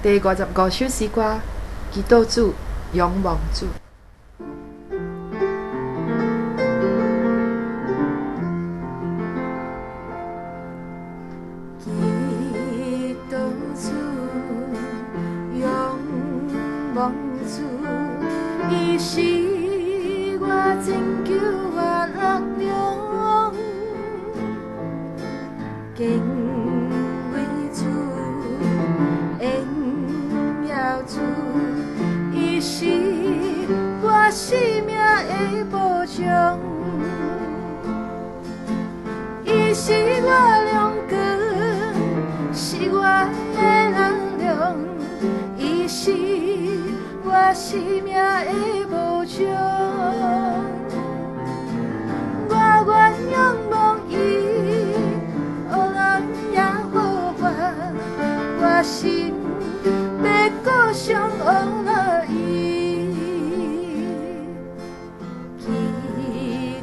第55首诗歌，祈祷主，仰望主。祈祷主，仰望主，伊是我拯救我力量，敬畏主，荣耀主，伊是我生命的保障，伊是我亮光，是我的力量，伊是我生命的保障。我愿仰望伊，黑人也好法，我心要歌颂黑人伊。祈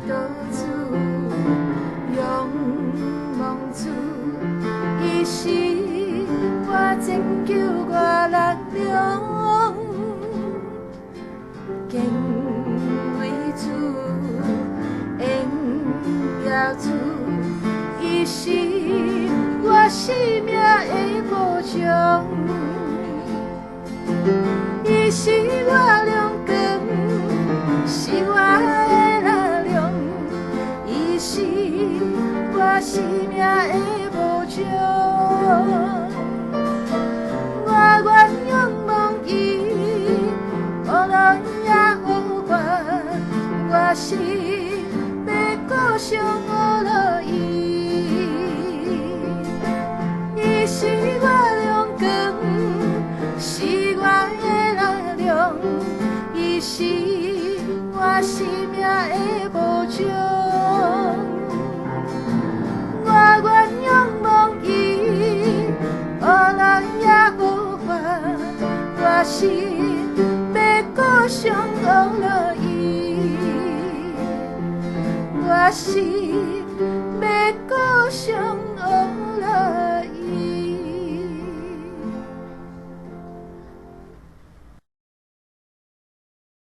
祷主，仰望主，伊是我拯救我力量，敬畏主，荣耀主，伊是我生命的保障，伊是我亮光，是我的力量，伊是我生命的保障。我愿仰望伊，黑人也好法，我心要歌颂黑人伊。伊是我亮光，是我的力量，伊是我生命的保障。我愿仰望伊，黑人也好法，我心要歌颂黑人伊，我心要歌